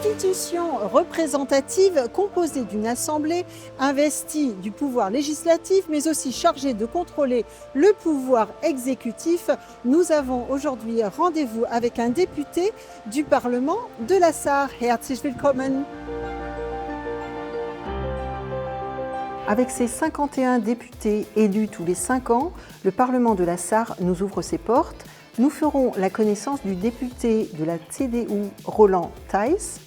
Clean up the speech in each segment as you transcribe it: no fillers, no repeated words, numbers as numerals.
institution représentative composée d'une assemblée investie du pouvoir législatif, mais aussi chargée de contrôler le pouvoir exécutif, nous avons aujourd'hui rendez-vous avec un député du Parlement de la Sarre. Herzlich willkommen. Avec ses 51 députés élus tous les 5 ans, le Parlement de la Sarre nous ouvre ses portes. Nous ferons la connaissance du député de la CDU, Roland Theiss.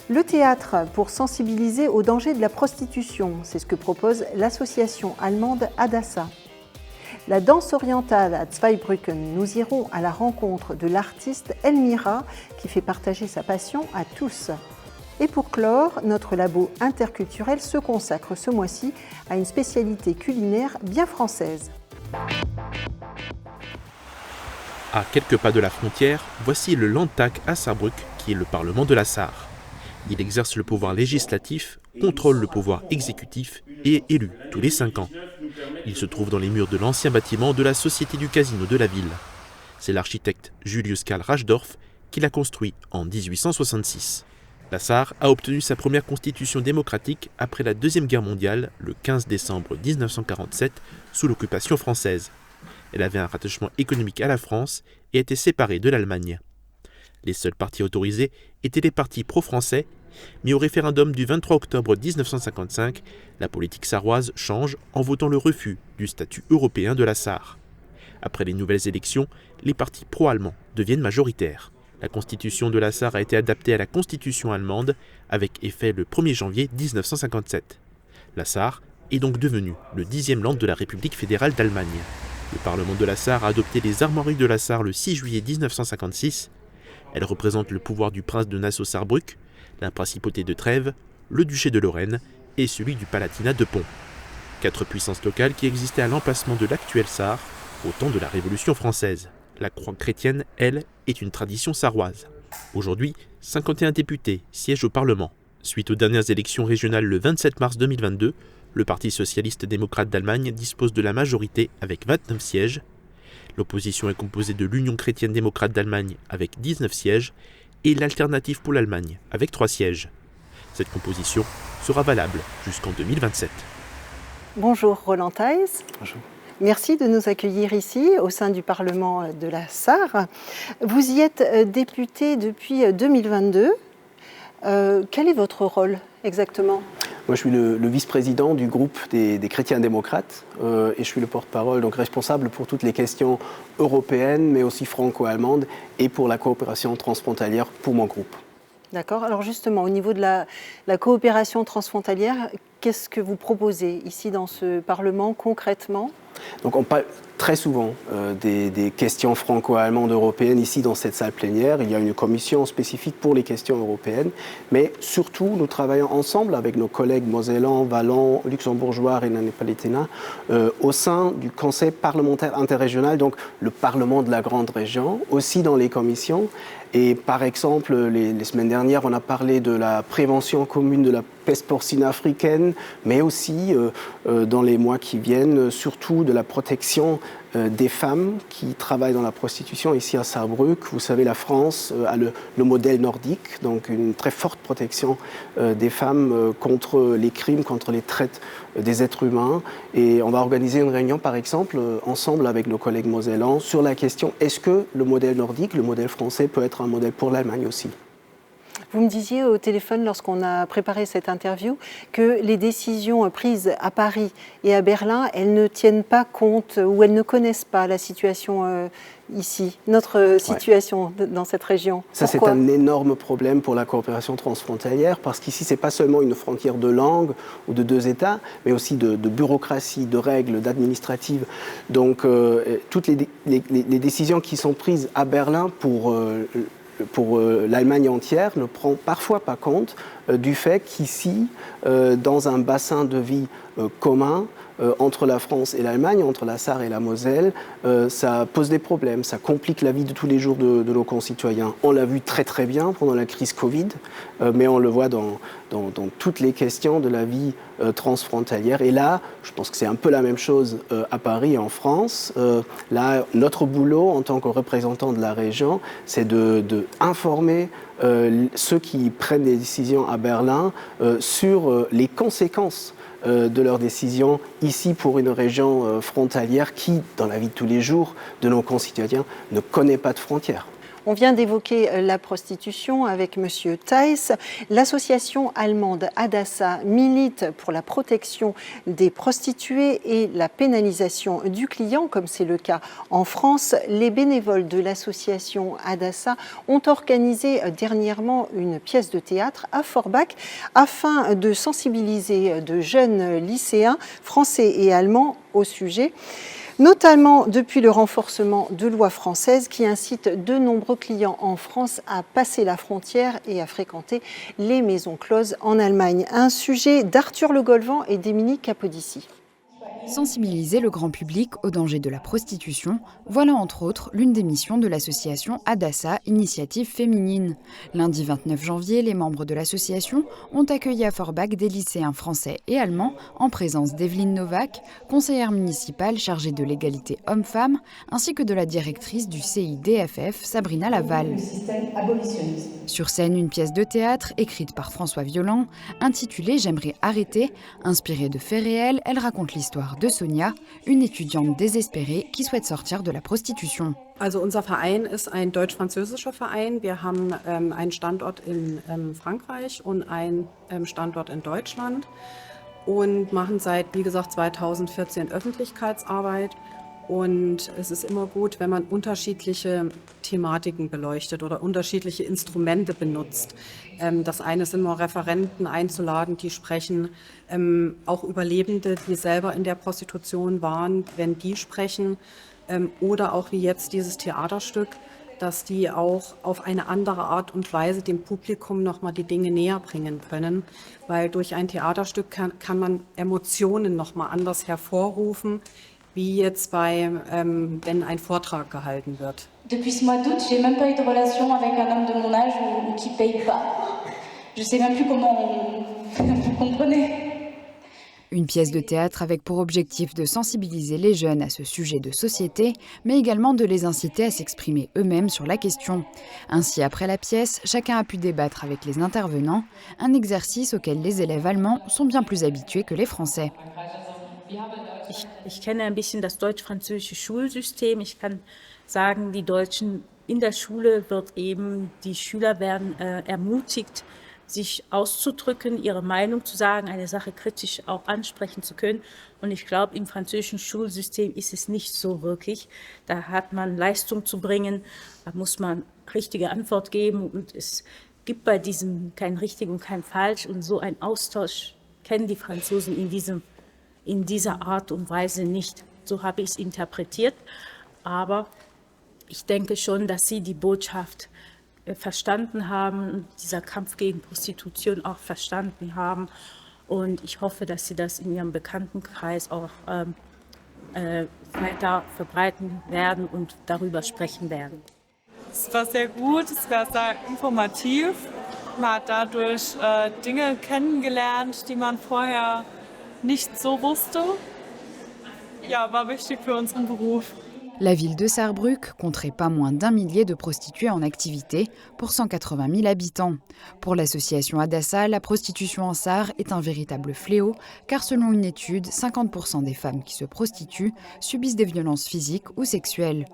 Le théâtre pour sensibiliser au danger de la prostitution, c'est ce que propose l'association allemande Adassa. La danse orientale à Zweibrücken, nous irons à la rencontre de l'artiste Elmira qui fait partager sa passion à tous. Et pour clore, notre labo interculturel se consacre ce mois-ci à une spécialité culinaire bien française. À quelques pas de la frontière, voici le Landtag à Saarbrück, qui est le Parlement de la Sarre. Il exerce le pouvoir législatif, contrôle le pouvoir exécutif et est élu tous les 5 ans. Il se trouve dans les murs de l'ancien bâtiment de la Société du Casino de la ville. C'est l'architecte Julius Karl Raschdorf qui l'a construit en 1866. La Sarre a obtenu sa première constitution démocratique après la Deuxième Guerre mondiale, le 15 décembre 1947, sous l'occupation française. Elle avait un rattachement économique à la France et était séparée de l'Allemagne. Les seuls partis autorisés étaient les partis pro-français, mais au référendum du 23 octobre 1955, la politique sarroise change en votant le refus du statut européen de la Sarre. Après les nouvelles élections, les partis pro-allemands deviennent majoritaires. La constitution de la Sarre a été adaptée à la constitution allemande avec effet le 1er janvier 1957. La Sarre est donc devenue le 10e land de la République fédérale d'Allemagne. Le Parlement de la Sarre a adopté les armoiries de la Sarre le 6 juillet 1956. Elles représentent le pouvoir du prince de Nassau-Saarbrück, la principauté de Trèves, le duché de Lorraine et celui du Palatinat de Pont. 4 puissances locales qui existaient à l'emplacement de l'actuelle Sarre au temps de la Révolution française. La croix chrétienne, elle, est une tradition sarroise. Aujourd'hui, 51 députés siègent au Parlement. Suite aux dernières élections régionales le 27 mars 2022, le Parti socialiste-démocrate d'Allemagne dispose de la majorité avec 29 sièges. L'opposition est composée de l'Union chrétienne-démocrate d'Allemagne avec 19 sièges et l'Alternative pour l'Allemagne avec 3 sièges. Cette composition sera valable jusqu'en 2027. Bonjour Roland Theiss. Bonjour. Merci de nous accueillir ici au sein du Parlement de la Sarre. Vous y êtes député depuis 2022. Quel est votre rôle exactement ? Moi, je suis le vice-président du groupe des chrétiens démocrates et je suis le porte-parole, donc responsable pour toutes les questions européennes, mais aussi franco-allemandes et pour la coopération transfrontalière pour mon groupe. D'accord. Alors justement, au niveau de la coopération transfrontalière, qu'est-ce que vous proposez ici dans ce Parlement concrètement ? Donc on parle très souvent des questions franco-allemandes européennes ici dans cette salle plénière. Il y a une commission spécifique pour les questions européennes, mais surtout nous travaillons ensemble avec nos collègues mosellans, wallons, luxembourgeois et napolitains au sein du Conseil parlementaire interrégional, donc le Parlement de la grande région, aussi dans les commissions. Et par exemple, les semaines dernières, on a parlé de la prévention commune de la peste porcine africaine, mais aussi dans les mois qui viennent, surtout de la protection des femmes qui travaillent dans la prostitution ici à Saarbrück. Vous savez, la France a le modèle nordique, donc une très forte protection des femmes contre les crimes, contre les traites des êtres humains. Et on va organiser une réunion, par exemple, ensemble avec nos collègues mosellans, sur la question, est-ce que le modèle nordique, le modèle français, peut être un modèle pour l'Allemagne aussi ? Vous me disiez au téléphone, lorsqu'on a préparé cette interview, que les décisions prises à Paris et à Berlin, elles ne tiennent pas compte ou elles ne connaissent pas la situation ici, notre situation dans cette région. Ça, pourquoi ? c'est un énorme problème pour la coopération transfrontalière, parce qu'ici, ce n'est pas seulement une frontière de langue ou de 2 États, mais aussi de bureaucratie, de règles, d'administrative. Donc, toutes les décisions qui sont prises à Berlin pour l'Allemagne entière ne prend parfois pas compte du fait qu'ici, dans un bassin de vie commun, entre la France et l'Allemagne, entre la Sarre et la Moselle, ça pose des problèmes, ça complique la vie de tous les jours de nos concitoyens. On l'a vu très très bien pendant la crise Covid, mais on le voit dans toutes les questions de la vie transfrontalière. Et là, je pense que c'est un peu la même chose à Paris et en France. Là, notre boulot en tant que représentant de la région, c'est de informer ceux qui prennent des décisions à Berlin sur les conséquences de leurs décisions ici pour une région frontalière qui, dans la vie de tous les jours de nos concitoyens, ne connaît pas de frontières. On vient d'évoquer la prostitution avec M. Theiss. L'association allemande Adassa milite pour la protection des prostituées et la pénalisation du client, comme c'est le cas en France. Les bénévoles de l'association Adassa ont organisé dernièrement une pièce de théâtre à Forbach afin de sensibiliser de jeunes lycéens français et allemands au sujet, notamment depuis le renforcement de lois françaises qui incitent de nombreux clients en France à passer la frontière et à fréquenter les maisons closes en Allemagne. Un sujet d'Arthur Le Golvan et d'Émilie Capodici. Sensibiliser le grand public au danger de la prostitution, voilà entre autres l'une des missions de l'association Adassa, Initiative Féminine. Lundi 29 janvier, les membres de l'association ont accueilli à Forbach des lycéens français et allemands en présence d'Evelyne Novak, conseillère municipale chargée de l'égalité homme-femme, ainsi que de la directrice du CIDFF, Sabrina Laval. Sur scène, une pièce de théâtre écrite par François Violent, intitulée « J'aimerais arrêter ». Inspirée de faits réels, elle raconte l'histoire de Sonia, une étudiante désespérée qui souhaite sortir de la prostitution. Also unser Verein ist ein deutsch-französischer Verein. Wir haben einen Standort in Frankreich und einen Standort in Deutschland und machen seit, wie gesagt, 2014 Öffentlichkeitsarbeit. Und es ist immer gut, wenn man unterschiedliche Thematiken beleuchtet oder unterschiedliche Instrumente benutzt. Das eine sind immer Referenten einzuladen, die sprechen, auch Überlebende, die selber in der Prostitution waren, wenn die sprechen, oder auch wie jetzt dieses Theaterstück, dass die auch auf eine andere Art und Weise dem Publikum nochmal die Dinge näher bringen können, weil durch ein Theaterstück kann man Emotionen nochmal anders hervorrufen, wie jetzt wenn ein Vortrag gehalten wird. Depuis ce mois d'août, j'ai même pas eu de relation avec un homme de mon âge ou qui paye pas. Je sais même plus comment vous comprenez. Une pièce de théâtre avec pour objectif de sensibiliser les jeunes à ce sujet de société, mais également de les inciter à s'exprimer eux-mêmes sur la question. Ainsi, après la pièce, chacun a pu débattre avec les intervenants, un exercice auquel les élèves allemands sont bien plus habitués que les Français. Ich kenne ein bisschen das deutsch-französische Schulsystem. Ich kann sagen, die Deutschen in der Schule die Schüler werden ermutigt, sich auszudrücken, ihre Meinung zu sagen, eine Sache kritisch auch ansprechen zu können. Und ich glaube, im französischen Schulsystem ist es nicht so wirklich. Da hat man Leistung zu bringen, da muss man richtige Antwort geben und es gibt bei diesem kein richtig und kein falsch. Und so ein Austausch kennen die Franzosen in dieser Art und Weise nicht. So habe ich es interpretiert. Aber ich denke schon, dass sie die Botschaft verstanden haben, dieser Kampf gegen Prostitution auch verstanden haben. Und ich hoffe, dass sie das in ihrem Bekanntenkreis auch weiter verbreiten werden und darüber sprechen werden. Es war sehr gut, es war sehr informativ. Man hat dadurch Dinge kennengelernt, die man vorher nicht so wusste. Ja, war wichtig für unseren Beruf. La ville de Saarbrück compterait pas moins d'1 millier de prostituées en activité pour 180 000 habitants. Pour l'association Adassa, la prostitution en Sarre est un véritable fléau car selon une étude, 50% des femmes qui se prostituent subissent des violences physiques ou sexuelles.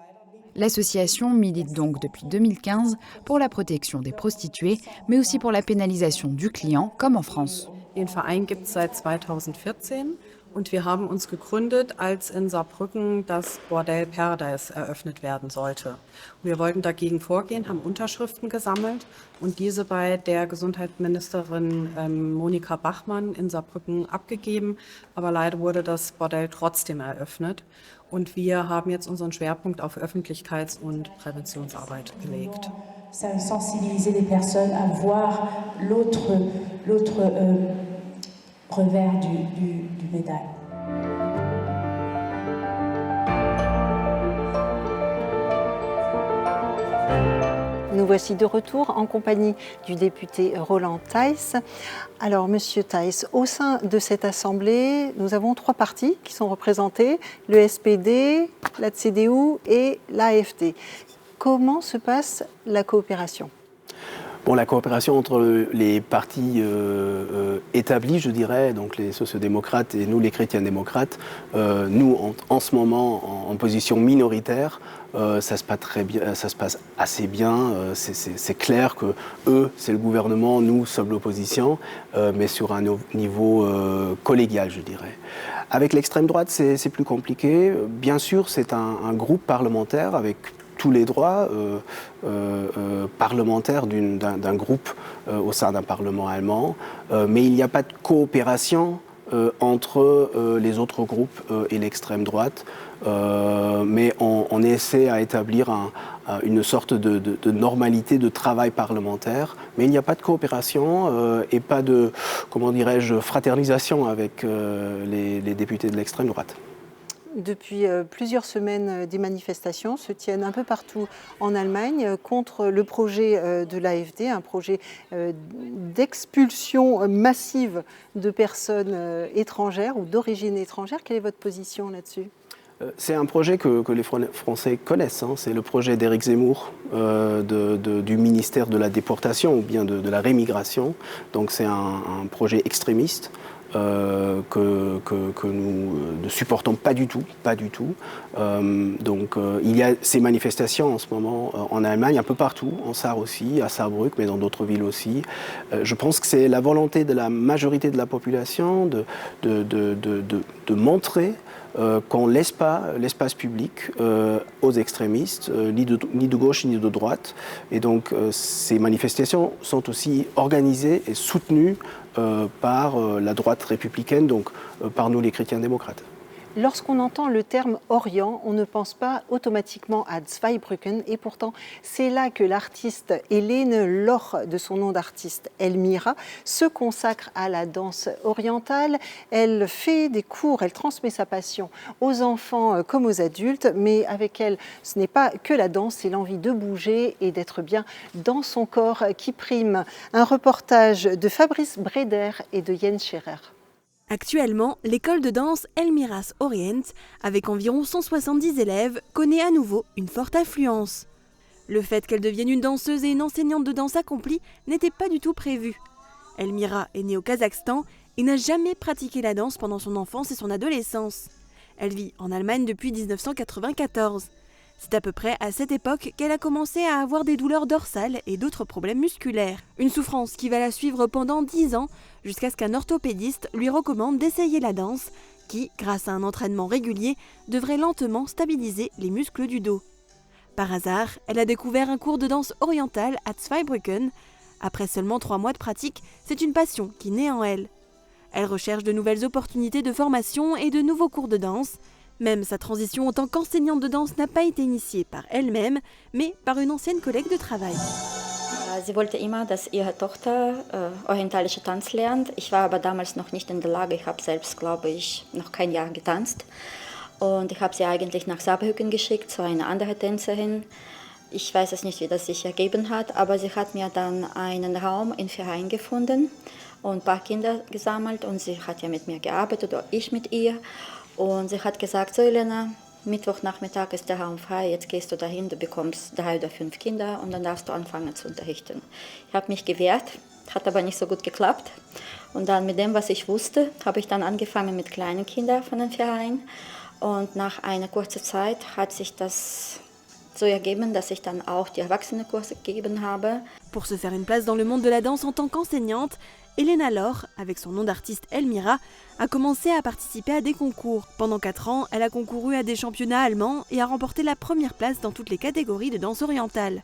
L'association milite donc depuis 2015 pour la protection des prostituées, mais aussi pour la pénalisation du client, comme en France. Den Verein gibt es seit 2014 und wir haben uns gegründet, als in Saarbrücken das Bordell Paradise eröffnet werden sollte. Wir wollten dagegen vorgehen, haben Unterschriften gesammelt und diese bei der Gesundheitsministerin Monika Bachmann in Saarbrücken abgegeben, aber leider wurde das Bordell trotzdem eröffnet. Und wir haben jetzt unseren Schwerpunkt auf Öffentlichkeits- und Präventionsarbeit gelegt. Sensibiliser les personnes à voir l'autre revers du médaille. Nous voici de retour en compagnie du député Roland Thijs. Alors, Monsieur Thijs, au sein de cette assemblée, nous avons 3 partis qui sont représentés, le SPD, la CDU et l'AfD. Comment se passe la coopération ? Bon, la coopération entre les partis établis, je dirais, donc les sociodémocrates et nous, les chrétiens-démocrates, nous, en ce moment, en position minoritaire, ça se passe assez bien. C'est clair que eux, c'est le gouvernement, nous sommes l'opposition, mais sur un niveau collégial, je dirais. Avec l'extrême droite, c'est plus compliqué. Bien sûr, c'est un groupe parlementaire avec tous les droits parlementaires d'un groupe au sein d'un parlement allemand, mais il n'y a pas de coopération entre les autres groupes et l'extrême droite, mais on essaie à établir une sorte de normalité de travail parlementaire, mais il n'y a pas de coopération et pas de, comment dirais-je, fraternisation avec les députés de l'extrême droite. Depuis plusieurs semaines, des manifestations se tiennent un peu partout en Allemagne contre le projet de l'AfD, un projet d'expulsion massive de personnes étrangères ou d'origine étrangère. Quelle est votre position là-dessus ? C'est un projet que les Français connaissent. Hein. C'est le projet d'Éric Zemmour du ministère de la déportation ou bien de la rémigration. Donc c'est un projet extrémiste. Que nous ne supportons pas du tout. Donc il y a ces manifestations en ce moment en Allemagne, un peu partout, en Sarre aussi, à Saarbrück, mais dans d'autres villes aussi. Je pense que c'est la volonté de la majorité de la population de montrer qu'on ne laisse pas l'espace public aux extrémistes, ni de gauche ni de droite. Et donc ces manifestations sont aussi organisées et soutenues par la droite républicaine, donc par nous les chrétiens-démocrates. Lorsqu'on entend le terme Orient, on ne pense pas automatiquement à Zweibrücken et pourtant c'est là que l'artiste Helene Loch, de son nom d'artiste Elmira, se consacre à la danse orientale. Elle fait des cours, elle transmet sa passion aux enfants comme aux adultes, mais avec elle, ce n'est pas que la danse, c'est l'envie de bouger et d'être bien dans son corps qui prime. Un reportage de Fabrice Breder et de Jens Scherer. Actuellement, l'école de danse Elmiras Orient, avec environ 170 élèves, connaît à nouveau une forte affluence. Le fait qu'elle devienne une danseuse et une enseignante de danse accomplie n'était pas du tout prévu. Elmira est née au Kazakhstan et n'a jamais pratiqué la danse pendant son enfance et son adolescence. Elle vit en Allemagne depuis 1994. C'est à peu près à cette époque qu'elle a commencé à avoir des douleurs dorsales et d'autres problèmes musculaires. Une souffrance qui va la suivre pendant 10 ans, jusqu'à ce qu'un orthopédiste lui recommande d'essayer la danse, qui, grâce à un entraînement régulier, devrait lentement stabiliser les muscles du dos. Par hasard, elle a découvert un cours de danse orientale à Zweibrücken. Après seulement 3 mois de pratique, c'est une passion qui naît en elle. Elle recherche de nouvelles opportunités de formation et de nouveaux cours de danse. Même sa transition en tant qu'enseignante de danse n'a pas été initiée par elle-même, mais par une ancienne collègue de travail. Sie wollte immer, dass ihre Tochter orientalische Tanz lernt. Ich war aber damals noch nicht in der Lage. Ich habe selbst, glaube ich, noch kein Jahr getanzt. Und ich habe sie eigentlich nach Saarbrücken geschickt, zu einer anderen Tänzerin. Ich weiß es nicht, wie das sich ergeben hat, aber sie hat mir dann einen Raum im Verein gefunden und ein paar Kinder gesammelt. Und sie hat ja mit mir gearbeitet, oder ich mit ihr. Und sie hat gesagt, so Elena, Mittwochnachmittag ist der Raum frei, jetzt gehst du dahin, du bekommst 3 oder 5 Kinder und dann darfst du anfangen zu unterrichten. Ich habe mich gewehrt, hat aber nicht so gut geklappt. Und dann mit dem, was ich wusste, habe ich dann angefangen mit kleinen Kindern von dem Verein. Und nach einer kurzen Zeit hat sich das so ergeben, dass ich dann auch die Erwachsenenkurse gegeben habe. Pour se faire une place dans le monde de la danse en tant qu'enseignante, Helene Loch, avec son nom d'artiste Elmira, a commencé à participer à des concours. Pendant 4 ans, elle a concouru à des championnats allemands et a remporté la première place dans toutes les catégories de danse orientale.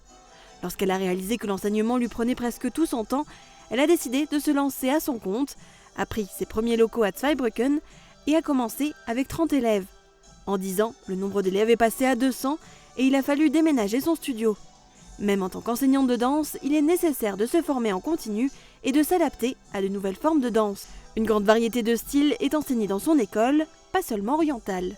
Lorsqu'elle a réalisé que l'enseignement lui prenait presque tout son temps, elle a décidé de se lancer à son compte, a pris ses premiers locaux à Zweibrücken et a commencé avec 30 élèves. En 10 ans, le nombre d'élèves est passé à 200 et il a fallu déménager son studio. Même en tant qu'enseignante de danse, il est nécessaire de se former en continu et de s'adapter à de nouvelles formes de danse. Une grande variété de styles est enseignée dans son école, pas seulement orientale.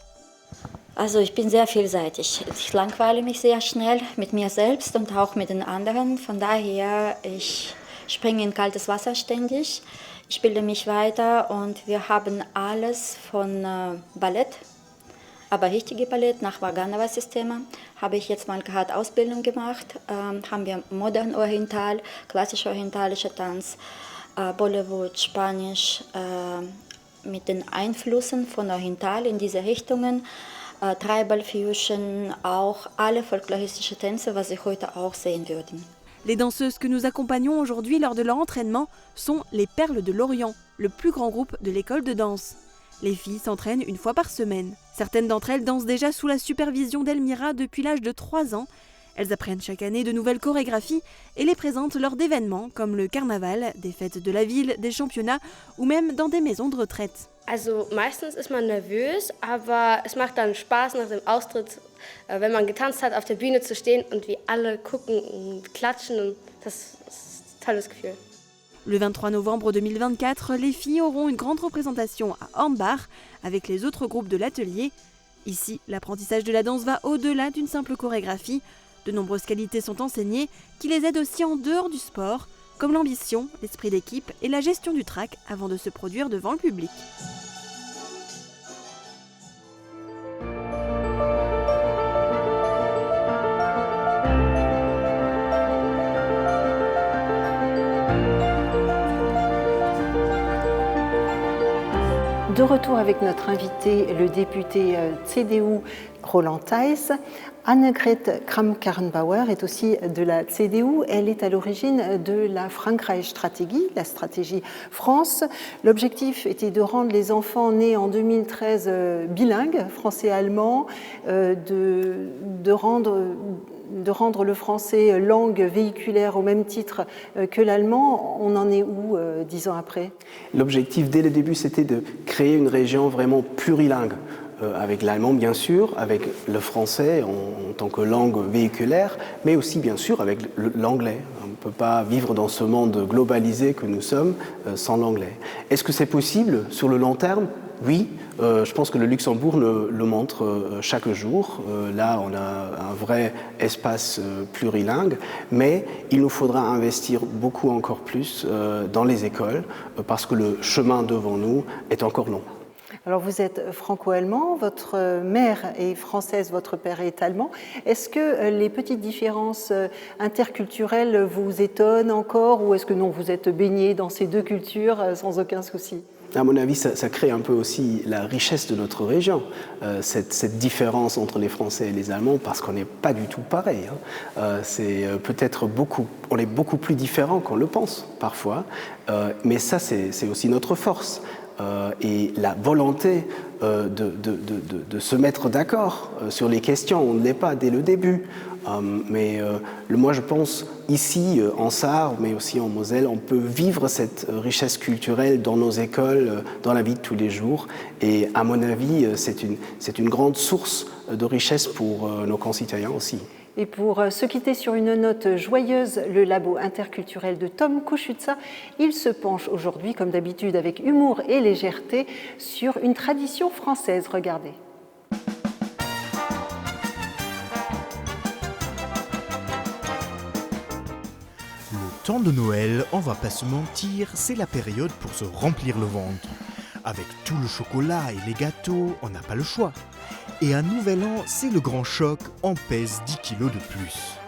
Also ich bin sehr vielseitig. Ich langweile mich sehr schnell mit mir selbst und auch mit den anderen. Von daher, ich springe in kaltes Wasser ständig. Ich bilde mich weiter und wir haben alles von Ballett, aber richtige Ballett nach Vaganova-System. Habe ich jetzt mal gerade Ausbildung gemacht. Haben wir modern oriental, klassisch orientalischer Tanz, Bollywood, Spanisch, mit den Einflüssen von oriental in diese Richtungen. Tribal Fusion, auch alle folkloristische Tänze, was Sie heute auch sehen würden. Les danseuses que nous accompagnons aujourd'hui lors de leur entraînement sont les Perles de l'Orient, le plus grand groupe de l'école de danse. Les filles s'entraînent une fois par semaine. Certaines d'entre elles dansent déjà sous la supervision d'Elmira depuis l'âge de 3 ans. Elles apprennent chaque année de nouvelles chorégraphies et les présentent lors d'événements comme le carnaval, des fêtes de la ville, des championnats ou même dans des maisons de retraite. Also meistens ist man nervös, aber es macht dann Spaß nach dem Austritt, wenn man getanzt hat, auf der Bühne zu stehen und wie alle gucken und klatschen. Und das ist ein tolles Gefühl. Le 23 novembre 2024, les filles auront une grande représentation à Hornbach avec les autres groupes de l'atelier. Ici, l'apprentissage de la danse va au-delà d'une simple chorégraphie. De nombreuses qualités sont enseignées qui les aident aussi en dehors du sport, comme l'ambition, l'esprit d'équipe et la gestion du trac avant de se produire devant le public. De retour avec notre invité, le député CDU Roland Theiss. Annegret Kramp-Karrenbauer est aussi de la CDU. Elle est à l'origine de la Frankreich-Stratégie, la stratégie France. L'objectif était de rendre les enfants nés en 2013 bilingues, français-allemand, de rendre le français langue véhiculaire au même titre que l'allemand. On en est où 10 ans après? L'objectif dès le début, c'était de créer une région vraiment plurilingue, avec l'allemand bien sûr, avec le français en tant que langue véhiculaire, mais aussi bien sûr avec l'anglais. On ne peut pas vivre dans ce monde globalisé que nous sommes sans l'anglais. Est-ce que c'est possible sur le long terme? Oui, je pense que le Luxembourg le montre chaque jour. Là, on a un vrai espace plurilingue, mais il nous faudra investir beaucoup encore plus dans les écoles parce que le chemin devant nous est encore long. Alors vous êtes franco-allemand, votre mère est française, votre père est allemand. Est-ce que les petites différences interculturelles vous étonnent encore ou est-ce que non, vous êtes baigné dans ces deux cultures sans aucun souci? À mon avis, ça crée un peu aussi la richesse de notre région, cette différence entre les Français et les Allemands, parce qu'on n'est pas du tout pareil. C'est peut-être on est beaucoup plus différents qu'on le pense parfois, mais ça c'est aussi notre force. Et la volonté de se mettre d'accord sur les questions, on ne l'est pas dès le début. Mais moi je pense ici en Sarre, mais aussi en Moselle, on peut vivre cette richesse culturelle dans nos écoles, dans la vie de tous les jours. Et à mon avis, c'est une grande source de richesse pour nos concitoyens aussi. Et pour se quitter sur une note joyeuse, le labo interculturel de Tom Koschutza, il se penche aujourd'hui, comme d'habitude avec humour et légèreté, sur une tradition française. Regardez. Le temps de Noël, on va pas se mentir, c'est la période pour se remplir le ventre. Avec tout le chocolat et les gâteaux, on n'a pas le choix. Et un nouvel an, c'est le grand choc, on pèse 10 kilos de plus.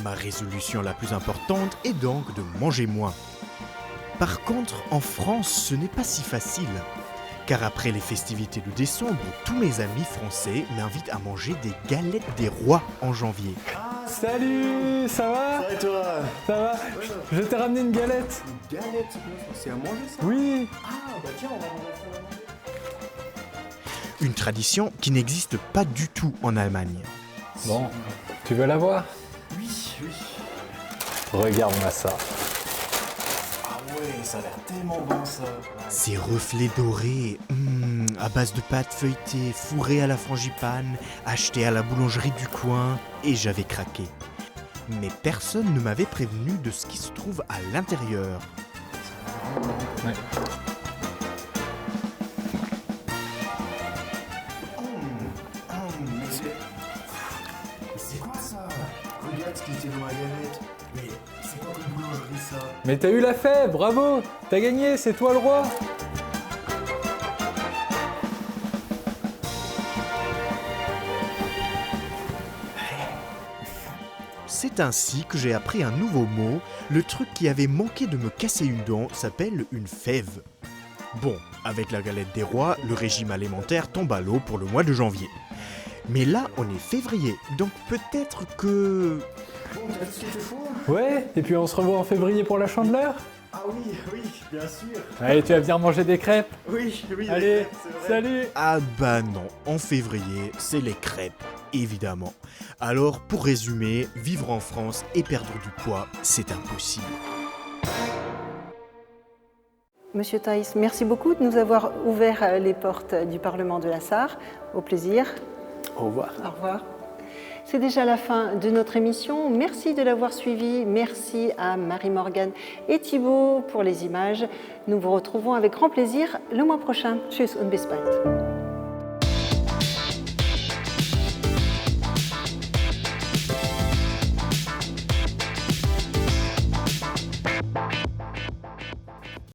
Ma résolution la plus importante est donc de manger moins. Par contre, en France, ce n'est pas si facile. Car après les festivités de décembre, tous mes amis français m'invitent à manger des galettes des rois en janvier. Ah, salut, ça va? Ça va et toi? Ça va? Je t'ai ramené une galette. Une galette? C'est à manger ça? Oui. Ah, bah tiens, on va manger ça. Une tradition qui n'existe pas du tout en Allemagne. Bon, tu veux la voir? Oui, oui. Regarde-moi ça. Ah ouais, ça a l'air tellement bon ça. Ces reflets dorés, à base de pâte feuilletée, fourrée à la frangipane, achetée à la boulangerie du coin, et j'avais craqué. Mais personne ne m'avait prévenu de ce qui se trouve à l'intérieur. Ouais. ce qui était dans ma galette. Mais c'est quoi comme boulangerie ça? Mais t'as eu la fève, bravo! T'as gagné, c'est toi le roi! C'est ainsi que j'ai appris un nouveau mot. Le truc qui avait manqué de me casser une dent s'appelle une fève. Bon, avec la galette des rois, le régime alimentaire tombe à l'eau pour le mois de janvier. Mais là, on est février, donc peut-être que... Bon, t'as ce qu'il te faut? Ouais, et puis on se revoit en février pour la Chandeleur? Ah oui, bien sûr. Allez, tu vas venir manger des crêpes? Oui, allez, crêpes, c'est vrai. salut! Ah bah non, en février, c'est les crêpes, évidemment. Alors, pour résumer, vivre en France et perdre du poids, c'est impossible. Monsieur Thaïs, merci beaucoup de nous avoir ouvert les portes du Parlement de la Sarre. Au plaisir. Au revoir. Au revoir. C'est déjà la fin de notre émission. Merci de l'avoir suivi. Merci à Marie-Morgane et Thibaut pour les images. Nous vous retrouvons avec grand plaisir le mois prochain. Tschüss und bis bald.